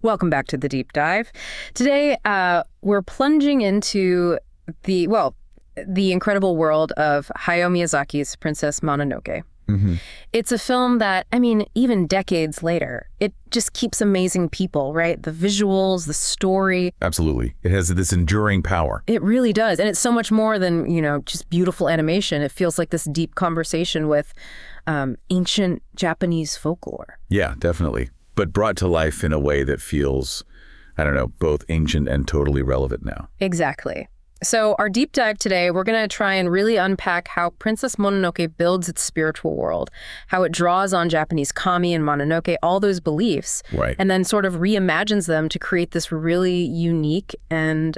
Welcome back to the deep dive. Today, we're plunging into the incredible world of Hayao Miyazaki's Princess Mononoke. Mm-hmm. It's a film that, even decades later, it just keeps amazing people, right? The visuals, the story. Absolutely. It has this enduring power. It really does. And it's so much more than, just beautiful animation. It feels like this deep conversation with ancient Japanese folklore. Yeah, definitely. But brought to life in a way that feels, both ancient and totally relevant now. Exactly. So our deep dive today, we're going to try and really unpack how Princess Mononoke builds its spiritual world, how it draws on Japanese kami and Mononoke, all those beliefs, right, and then sort of reimagines them to create this really unique and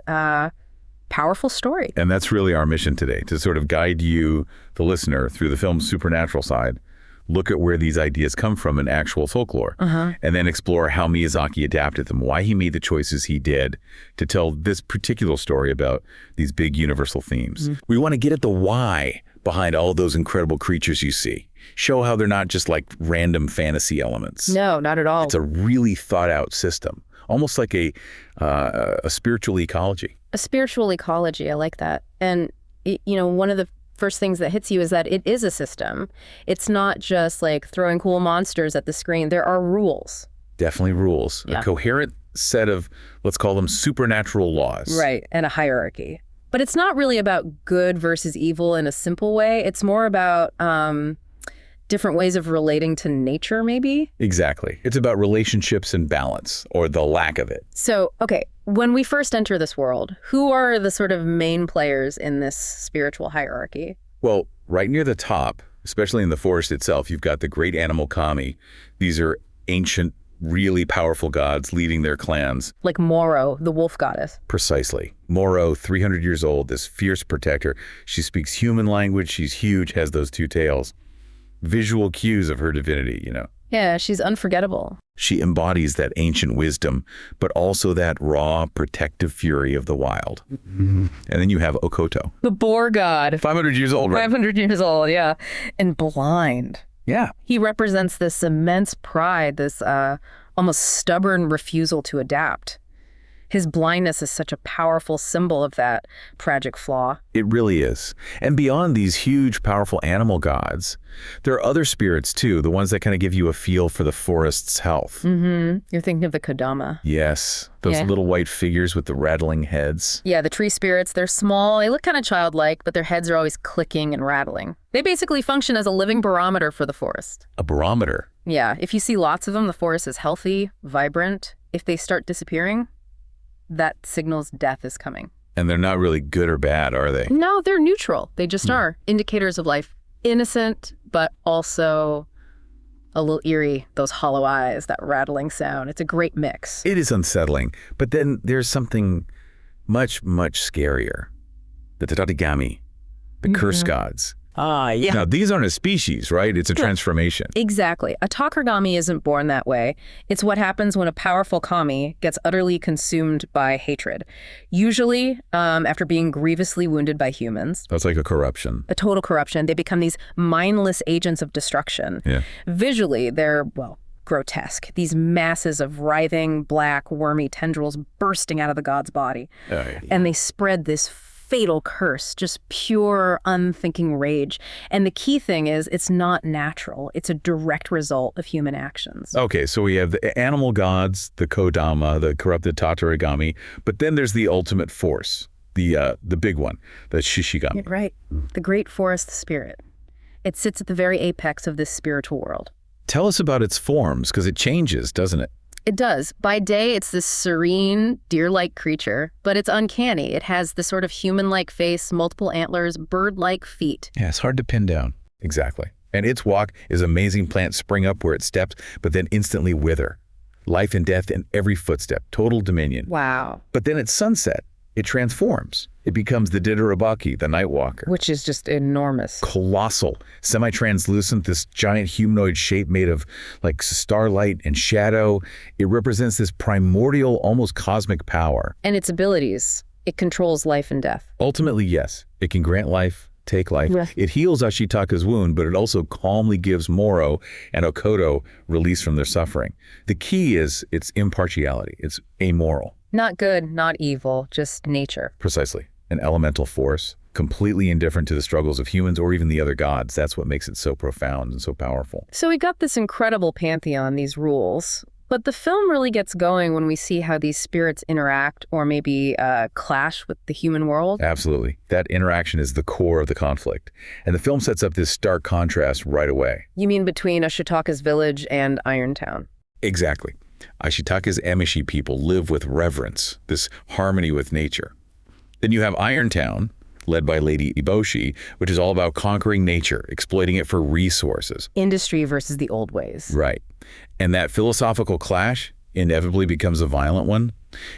powerful story. And that's really our mission today, to sort of guide you, the listener, through the film's supernatural side, look at where these ideas come from in actual folklore, and then explore how Miyazaki adapted them, why he made the choices he did to tell this particular story about these big universal themes. We want to get at the why behind all those incredible creatures you see. Show how they're not just like random fantasy elements. No, not at all. It's a really thought out system, almost like a spiritual ecology. A spiritual ecology, I like that. And, one of the first things that hits you is that it is a system. It's not just like throwing cool monsters at the screen. There are rules. Definitely rules. Yeah. A coherent set of, let's call them supernatural laws. Right, and a hierarchy. But it's not really about good versus evil in a simple way. It's more about different ways of relating to nature, maybe? Exactly. It's about relationships and balance, or the lack of it. So, okay, when we first enter this world, who are the sort of main players in this spiritual hierarchy? Well, right near the top, especially in the forest itself, you've got the great animal kami. These are ancient, really powerful gods leading their clans. Like Moro, the wolf goddess. Precisely. Moro, 300 years old, this fierce protector. She speaks human language, she's huge, has those two tails. Visual cues of her divinity, Yeah, she's unforgettable. She embodies that ancient wisdom, but also that raw, protective fury of the wild. And then you have Okoto. The boar god. 500 years old, right? 500 years old, yeah. And blind. Yeah. He represents this immense pride, this almost stubborn refusal to adapt. His blindness is such a powerful symbol of that tragic flaw. It really is. And beyond these huge, powerful animal gods, there are other spirits too, the ones that kind of give you a feel for the forest's health. Mm-hmm. You're thinking of the Kodama. Yes. Those little white figures with the rattling heads. Yeah, the tree spirits, they're small, they look kind of childlike, but their heads are always clicking and rattling. They basically function as a living barometer for the forest. A barometer? Yeah, if you see lots of them, the forest is healthy, vibrant. If they start disappearing, that signals death is coming. And they're not really good or bad, are they? No, they're neutral. They just are indicators of life. Innocent, but also a little eerie, those hollow eyes, that rattling sound. It's a great mix. It is unsettling. But then there's something much, much scarier. The Tatarigami, the curse gods. Yeah. Now, these aren't a species, right? It's a transformation. Exactly. A takarigami isn't born that way. It's what happens when a powerful kami gets utterly consumed by hatred. Usually, after being grievously wounded by humans. That's like a corruption. A total corruption. They become these mindless agents of destruction. Yeah. Visually, they're, grotesque. These masses of writhing, black, wormy tendrils bursting out of the god's body. Oh, yeah. And they spread this fatal curse, just pure, unthinking rage. And the key thing is, it's not natural. It's a direct result of human actions. Okay, so we have the animal gods, the Kodama, the corrupted Tatarigami, but then there's the ultimate force, the big one, the Shishigami. Right. The great forest spirit. It sits at the very apex of this spiritual world. Tell us about its forms, because it changes, doesn't it? It does. By day, it's this serene, deer-like creature, but it's uncanny. It has this sort of human-like face, multiple antlers, bird-like feet. Yeah, it's hard to pin down. Exactly. And its walk is amazing. Plants spring up where it steps, but then instantly wither. Life and death in every footstep, total dominion. Wow. But then at sunset, it transforms. It becomes the Didarabaki, the night walker. Which is just enormous. Colossal, semi-translucent, this giant humanoid shape made of like starlight and shadow. It represents this primordial, almost cosmic power. And its abilities. It controls life and death. Ultimately, yes, it can grant life take life. Yeah. It heals Ashitaka's wound, but it also calmly gives Moro and Okoto release from their suffering. The key is its impartiality. It's amoral. Not good, not evil, just nature. Precisely. An elemental force, completely indifferent to the struggles of humans or even the other gods. That's what makes it so profound and so powerful. So we got this incredible pantheon, these rules, but the film really gets going when we see how these spirits interact or maybe clash with the human world. Absolutely. That interaction is the core of the conflict. And the film sets up this stark contrast right away. You mean between Ashitaka's village and Irontown? Exactly. Ashitaka's Emishi people live with reverence, this harmony with nature. Then you have Irontown, led by Lady Eboshi, which is all about conquering nature, exploiting it for resources. Industry versus the old ways. Right. And that philosophical clash inevitably becomes a violent one.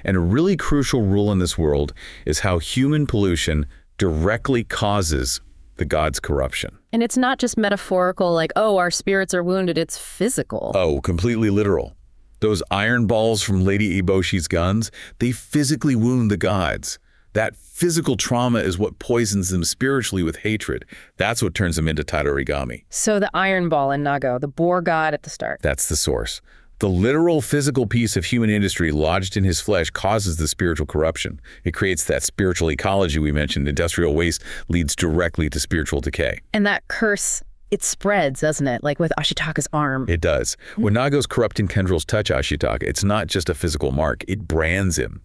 And a really crucial rule in this world is how human pollution directly causes the gods' corruption. And it's not just metaphorical, like, oh, our spirits are wounded. It's physical. Oh, completely literal. Those iron balls from Lady Eboshi's guns, they physically wound the gods. That physical trauma is what poisons them spiritually with hatred. That's what turns them into Tadorigami. So the iron ball in Nago, the boar god at the start. That's the source. The literal physical piece of human industry lodged in his flesh causes the spiritual corruption. It creates that spiritual ecology we mentioned. Industrial waste leads directly to spiritual decay. And that curse, it spreads, doesn't it? Like with Ashitaka's arm. It does. When Nago's corrupting tendrils touch Ashitaka, it's not just a physical mark. It brands him.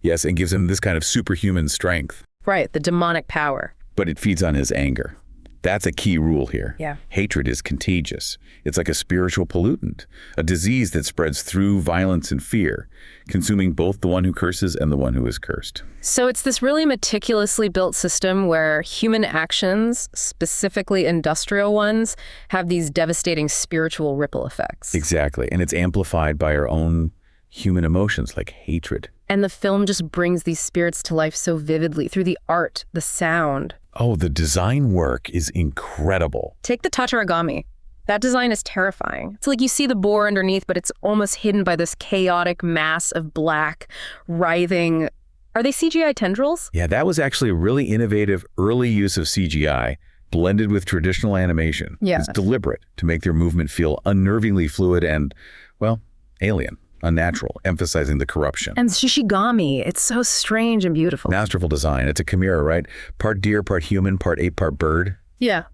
Yes, and gives him this kind of superhuman strength. Right, the demonic power. But it feeds on his anger. That's a key rule here. Yeah. Hatred is contagious. It's like a spiritual pollutant, a disease that spreads through violence and fear, consuming both the one who curses and the one who is cursed. So it's this really meticulously built system where human actions, specifically industrial ones, have these devastating spiritual ripple effects. Exactly. And it's amplified by our own human emotions like hatred. And the film just brings these spirits to life so vividly through the art, the sound. Oh, the design work is incredible. Take the Tatarigami. That design is terrifying. It's like you see the boar underneath, but it's almost hidden by this chaotic mass of black, writhing... Are they CGI tendrils? Yeah, that was actually a really innovative early use of CGI blended with traditional animation. Yeah. It's deliberate to make their movement feel unnervingly fluid and, well, alien, unnatural, emphasizing the corruption. And Shishigami, it's so strange and beautiful. Masterful design. It's a chimera, right? Part deer, part human, part ape, part bird. Yeah.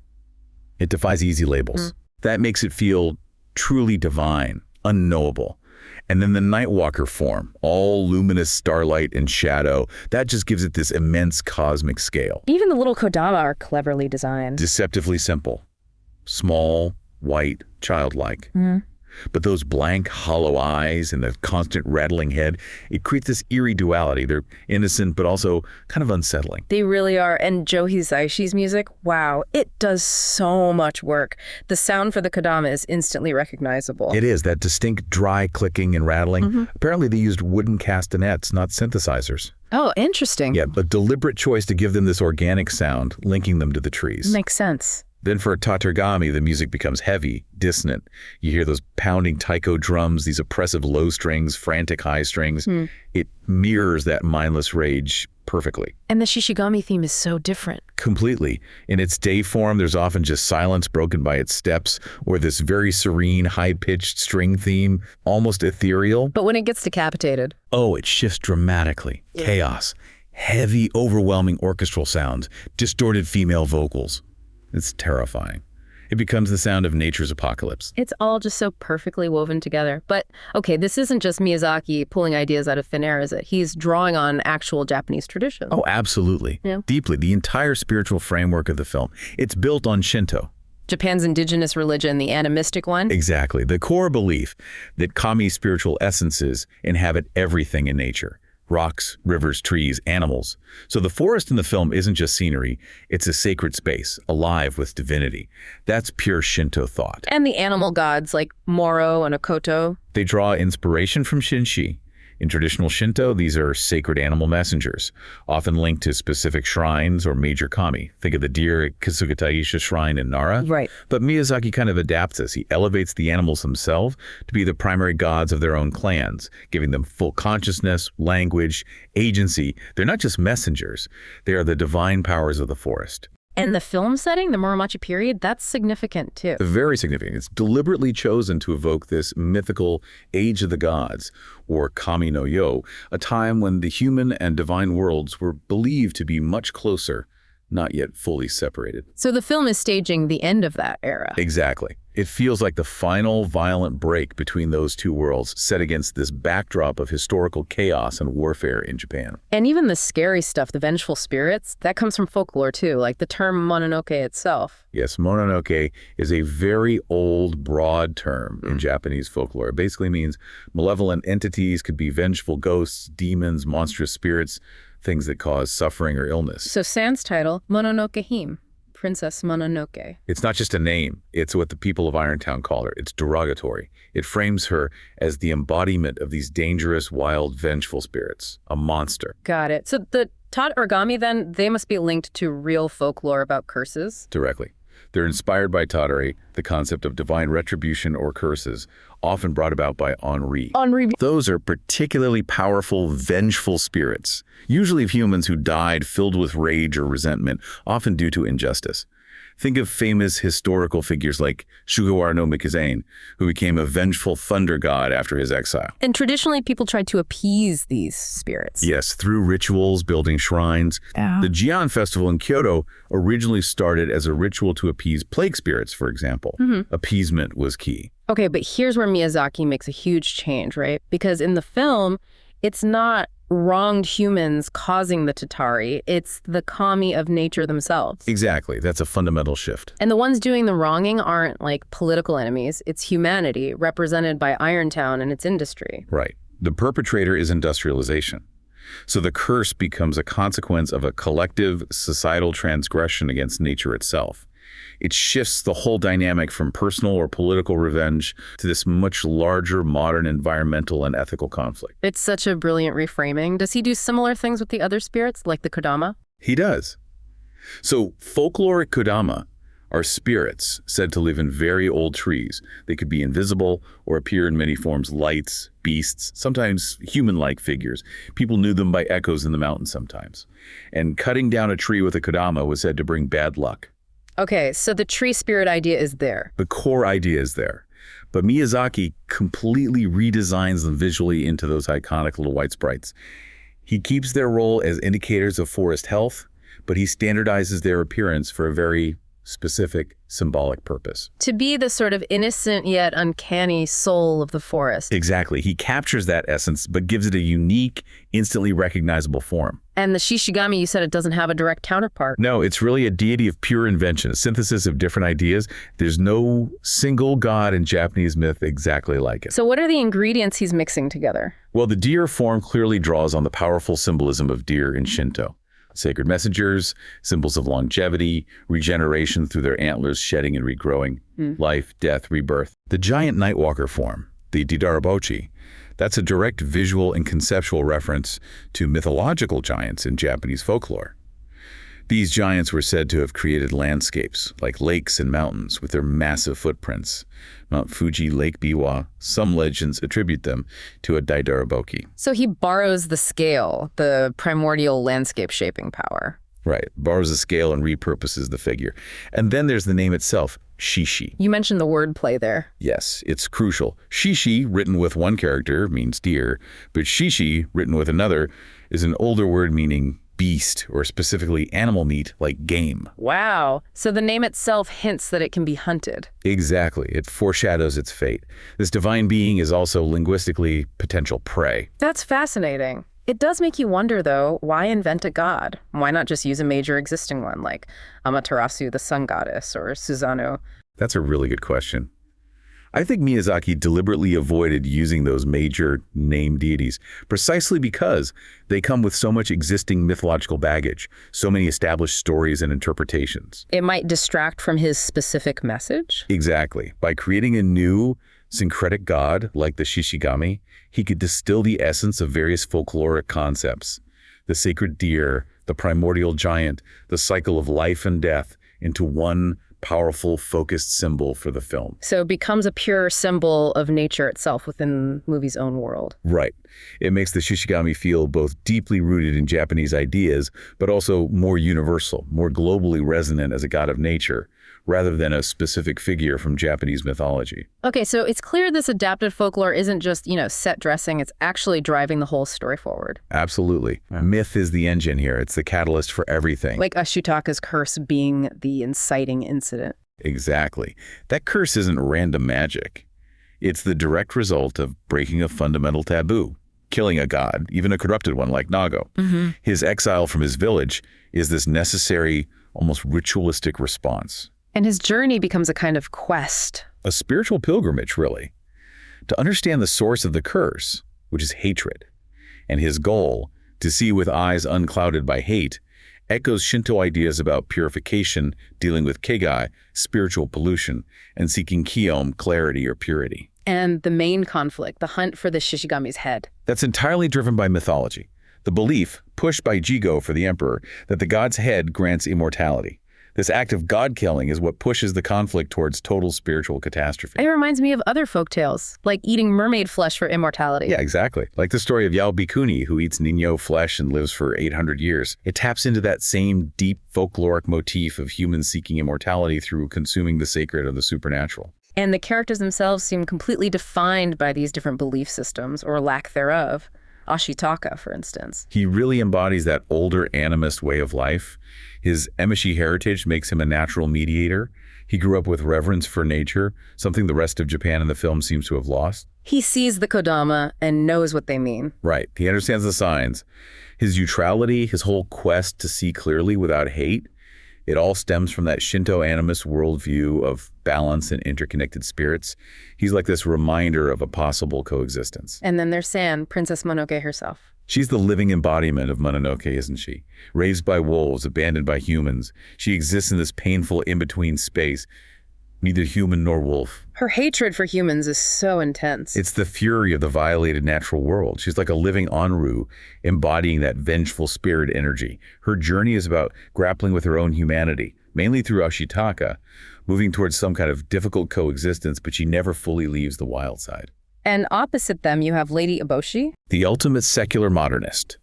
It defies easy labels. That makes it feel truly divine, unknowable. And then the Nightwalker form, all luminous starlight and shadow, that just gives it this immense cosmic scale. Even the little Kodama are cleverly designed. Deceptively simple. Small, white, childlike. But those blank, hollow eyes and the constant rattling head, it creates this eerie duality. They're innocent, but also kind of unsettling. They really are. And Joe Hisaishi's music, wow, it does so much work. The sound for the Kodama is instantly recognizable. It is, that distinct dry clicking and rattling. Apparently they used wooden castanets, not synthesizers. Oh, interesting. Yeah, a deliberate choice to give them this organic sound, linking them to the trees. Makes sense. Then for Tatarigami, the music becomes heavy, dissonant. You hear those pounding taiko drums, these oppressive low strings, frantic high strings. It mirrors that mindless rage perfectly. And the Shishigami theme is so different. Completely. In its day form, there's often just silence broken by its steps, or this very serene, high-pitched string theme, almost ethereal. But when it gets decapitated... Oh, it shifts dramatically. Chaos. Heavy, overwhelming orchestral sounds. Distorted female vocals. It's terrifying. It becomes the sound of nature's apocalypse. It's all just so perfectly woven together. But, okay, this isn't just Miyazaki pulling ideas out of thin air, is it? He's drawing on actual Japanese tradition. Oh, absolutely. Yeah. Deeply. The entire spiritual framework of the film. It's built on Shinto. Japan's indigenous religion, the animistic one? Exactly. The core belief that kami spiritual essences inhabit everything in nature. Rocks, rivers, trees, animals. So the forest in the film isn't just scenery, it's a sacred space, alive with divinity. That's pure Shinto thought. And the animal gods like Moro and Okoto. They draw inspiration from Shinshi. In traditional Shinto, these are sacred animal messengers, often linked to specific shrines or major kami. Think of the deer at Kisugataisha Shrine in Nara. Right. But Miyazaki kind of adapts this. He elevates the animals themselves to be the primary gods of their own clans, giving them full consciousness, language, agency. They're not just messengers. They are the divine powers of the forest. And the film setting, the Muromachi period, that's significant too. Very significant. It's deliberately chosen to evoke this mythical age of the gods, or Kami no Yo, a time when the human and divine worlds were believed to be much closer, not yet fully separated. So the film is staging the end of that era. Exactly. It feels like the final violent break between those two worlds set against this backdrop of historical chaos and warfare in Japan. And even the scary stuff, the vengeful spirits, that comes from folklore too, like the term Mononoke itself. Yes, Mononoke is a very old, broad term in Japanese folklore. It basically means malevolent entities, could be vengeful ghosts, demons, monstrous spirits, things that cause suffering or illness. So Sans title, Mononoke Hime, Princess Mononoke. It's not just a name. It's what the people of Irontown call her. It's derogatory. It frames her as the embodiment of these dangerous, wild, vengeful spirits, a monster. Got it. So the Tat Origami then, they must be linked to real folklore about curses? Directly. They're inspired by Tadari, the concept of divine retribution or curses, often brought about by Ennui. Those are particularly powerful, vengeful spirits, usually of humans who died filled with rage or resentment, often due to injustice. Think of famous historical figures like Sugawara no Mikizane, who became a vengeful thunder god after his exile. And traditionally, people tried to appease these spirits. Yes, through rituals, building shrines. The Jian festival in Kyoto originally started as a ritual to appease plague spirits, for example. Appeasement was key. Okay, but here's where Miyazaki makes a huge change, right? Because in the film, it's not wronged humans causing the Tatari, it's the kami of nature themselves. Exactly. That's a fundamental shift. And the ones doing the wronging aren't like political enemies, it's humanity represented by Irontown and its industry. Right. The perpetrator is industrialization. So the curse becomes a consequence of a collective societal transgression against nature itself. It shifts the whole dynamic from personal or political revenge to this much larger modern environmental and ethical conflict. It's such a brilliant reframing. Does he do similar things with the other spirits, like the Kodama? He does. So folkloric Kodama are spirits said to live in very old trees. They could be invisible or appear in many forms, lights, beasts, sometimes human-like figures. People knew them by echoes in the mountains sometimes. And cutting down a tree with a Kodama was said to bring bad luck. Okay, so the tree spirit idea is there. The core idea is there. But Miyazaki completely redesigns them visually into those iconic little white sprites. He keeps their role as indicators of forest health, but he standardizes their appearance for a very specific symbolic purpose. To be the sort of innocent yet uncanny soul of the forest. Exactly. He captures that essence, but gives it a unique, instantly recognizable form. And the Shishigami, you said it doesn't have a direct counterpart. No, it's really a deity of pure invention, a synthesis of different ideas. There's no single god in Japanese myth exactly like it. So what are the ingredients he's mixing together? Well, the deer form clearly draws on the powerful symbolism of deer in Shinto. Sacred messengers, symbols of longevity, regeneration through their antlers shedding and regrowing, life, death, rebirth. The giant nightwalker form, the Didarabochi, that's a direct visual and conceptual reference to mythological giants in Japanese folklore. These giants were said to have created landscapes, like lakes and mountains, with their massive footprints. Mount Fuji, Lake Biwa, some legends attribute them to a Daidaraboki. So he borrows the scale, the primordial landscape shaping power. Right, borrows the scale and repurposes the figure. And then there's the name itself, Shishi. You mentioned the wordplay there. Yes, it's crucial. Shishi, written with one character, means deer, but Shishi, written with another, is an older word meaning beast, or specifically animal meat, like game. Wow. So the name itself hints that it can be hunted. Exactly. It foreshadows its fate. This divine being is also linguistically potential prey. That's fascinating. It does make you wonder, though, why invent a god? Why not just use a major existing one, like Amaterasu, the sun goddess, or Susanoo? That's a really good question. I think Miyazaki deliberately avoided using those major name deities precisely because they come with so much existing mythological baggage, so many established stories and interpretations. It might distract from his specific message? Exactly. By creating a new, syncretic god like the Shishigami, he could distill the essence of various folkloric concepts, the sacred deer, the primordial giant, the cycle of life and death, into one powerful, focused symbol for the film. So it becomes a pure symbol of nature itself within the movie's own world. Right. It makes the Shishigami feel both deeply rooted in Japanese ideas, but also more universal, more globally resonant as a god of nature, rather than a specific figure from Japanese mythology. Okay, so it's clear this adapted folklore isn't just, set dressing. It's actually driving the whole story forward. Absolutely. Myth is the engine here. It's the catalyst for everything. Like Ashitaka's curse being the inciting incident. Exactly. That curse isn't random magic. It's the direct result of breaking a fundamental taboo, killing a god, even a corrupted one like Nago. His exile from his village is this necessary, almost ritualistic response. And his journey becomes a kind of quest. A spiritual pilgrimage, really, to understand the source of the curse, which is hatred. And his goal, to see with eyes unclouded by hate, echoes Shinto ideas about purification, dealing with kegai, spiritual pollution, and seeking kiyom, clarity or purity. And the main conflict, the hunt for the Shishigami's head. That's entirely driven by mythology. The belief, pushed by Jigo for the emperor, that the god's head grants immortality. This act of god-killing is what pushes the conflict towards total spiritual catastrophe. It reminds me of other folktales, like eating mermaid flesh for immortality. Yeah, exactly. Like the story of Yao Bikuni, who eats Ninyo flesh and lives for 800 years. It taps into that same deep folkloric motif of humans seeking immortality through consuming the sacred or the supernatural. And the characters themselves seem completely defined by these different belief systems, or lack thereof. Ashitaka, for instance. He really embodies that older animist way of life. His Emishi heritage makes him a natural mediator. He grew up with reverence for nature, something the rest of Japan in the film seems to have lost. He sees the Kodama and knows what they mean. Right. He understands the signs. His neutrality, his whole quest to see clearly without hate, it all stems from that Shinto animist worldview of balance and interconnected spirits. He's like this reminder of a possible coexistence. And then there's San, Princess Mononoke herself. She's the living embodiment of Mononoke, isn't she? Raised by wolves, abandoned by humans. She exists in this painful in-between space, neither human nor wolf. Her hatred for humans is so intense. It's the fury of the violated natural world. She's like a living Anru, embodying that vengeful spirit energy. Her journey is about grappling with her own humanity, mainly through Ashitaka, moving towards some kind of difficult coexistence, but she never fully leaves the wild side. And opposite them, you have Lady Eboshi. The ultimate secular modernist.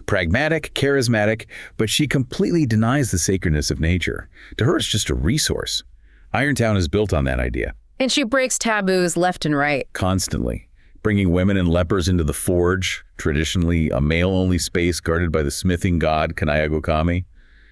Pragmatic, charismatic, but she completely denies the sacredness of nature. To her, it's just a resource. Irontown is built on that idea. And she breaks taboos left and right. Constantly. Bringing women and lepers into the forge, traditionally a male-only space guarded by the smithing god Kanayagokami.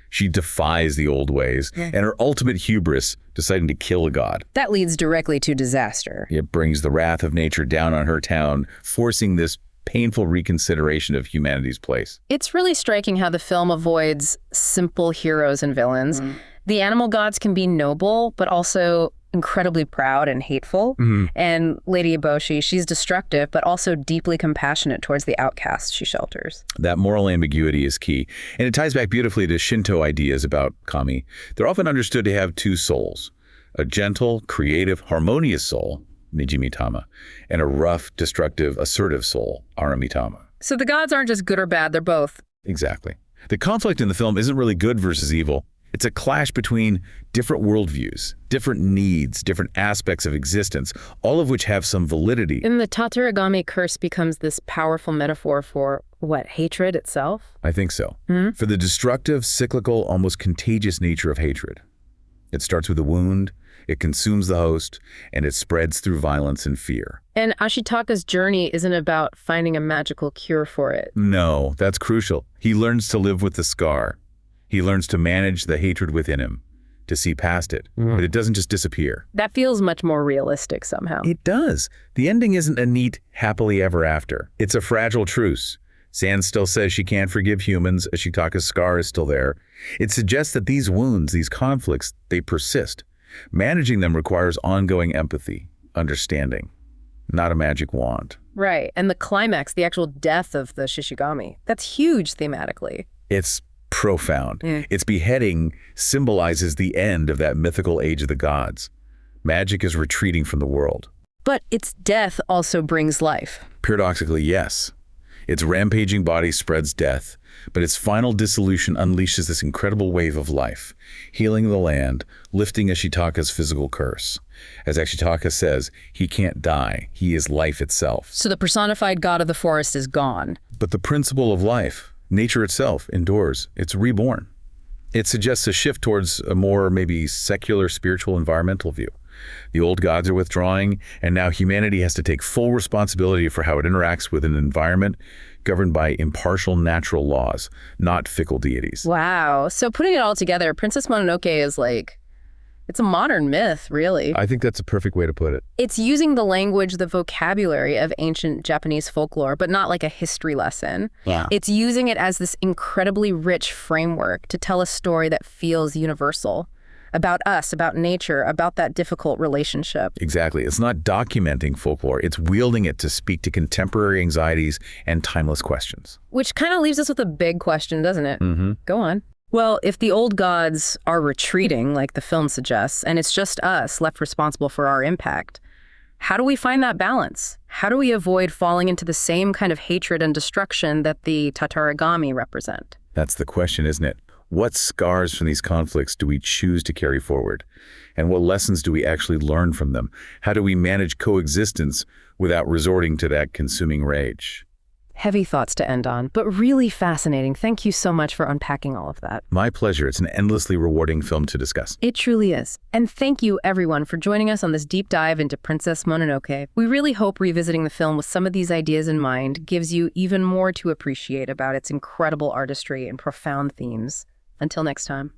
She defies the old ways, and her ultimate hubris, deciding to kill a god. That leads directly to disaster. It brings the wrath of nature down on her town, forcing this painful reconsideration of humanity's place. It's really striking how the film avoids simple heroes and villains. The animal gods can be noble, but also incredibly proud and hateful. And Lady Eboshi, she's destructive, but also deeply compassionate towards the outcasts she shelters. That moral ambiguity is key. And it ties back beautifully to Shinto ideas about kami. They're often understood to have two souls, a gentle, creative, harmonious soul, Nijimitama, and a rough, destructive, assertive soul, Aramitama. So the gods aren't just good or bad, they're both. Exactly. The conflict in the film isn't really good versus evil. It's a clash between different worldviews, different needs, different aspects of existence, all of which have some validity. And the Tatarigami curse becomes this powerful metaphor for, what, hatred itself? I think so. For the destructive, cyclical, almost contagious nature of hatred. It starts with a wound, it consumes the host, and it spreads through violence and fear. And Ashitaka's journey isn't about finding a magical cure for it. No, that's crucial. He learns to live with the scar. He learns to manage the hatred within him, to see past it, but it doesn't just disappear. That feels much more realistic somehow. It does. The ending isn't a neat, happily ever after. It's a fragile truce. San still says she can't forgive humans. Ashitaka's scar is still there. It suggests that these wounds, these conflicts, they persist. Managing them requires ongoing empathy, understanding, not a magic wand. Right. And the climax, the actual death of the Shishigami, that's huge thematically. It's profound. Its beheading symbolizes the end of that mythical age of the gods. Magic is retreating from the world. But its death also brings life. Paradoxically, yes. Its rampaging body spreads death, But its final dissolution unleashes this incredible wave of life, healing the land, lifting Ashitaka's physical curse. As Ashitaka says, he can't die. He is life itself. So the personified god of the forest is gone. But the principle of life, nature itself, endures. It's reborn. It suggests a shift towards a more maybe secular, spiritual, environmental view. The old gods are withdrawing, and now humanity has to take full responsibility for how it interacts with an environment governed by impartial natural laws, not fickle deities. Wow. So putting it all together, Princess Mononoke is like, it's a modern myth, really. I think that's a perfect way to put it. It's using the language, the vocabulary of ancient Japanese folklore, but not like a history lesson. Yeah. It's using it as this incredibly rich framework to tell a story that feels universal. About us, about nature, about that difficult relationship. Exactly. It's not documenting folklore. It's wielding it to speak to contemporary anxieties and timeless questions. Which kind of leaves us with a big question, doesn't it? Mm-hmm. Go on. Well, if the old gods are retreating, like the film suggests, and it's just us left responsible for our impact, how do we find that balance? How do we avoid falling into the same kind of hatred and destruction that the Tatarigami represent? That's the question, isn't it? What scars from these conflicts do we choose to carry forward? And what lessons do we actually learn from them? How do we manage coexistence without resorting to that consuming rage? Heavy thoughts to end on, but really fascinating. Thank you so much for unpacking all of that. My pleasure. It's an endlessly rewarding film to discuss. It truly is. And thank you, everyone, for joining us on this deep dive into Princess Mononoke. We really hope revisiting the film with some of these ideas in mind gives you even more to appreciate about its incredible artistry and profound themes. Until next time.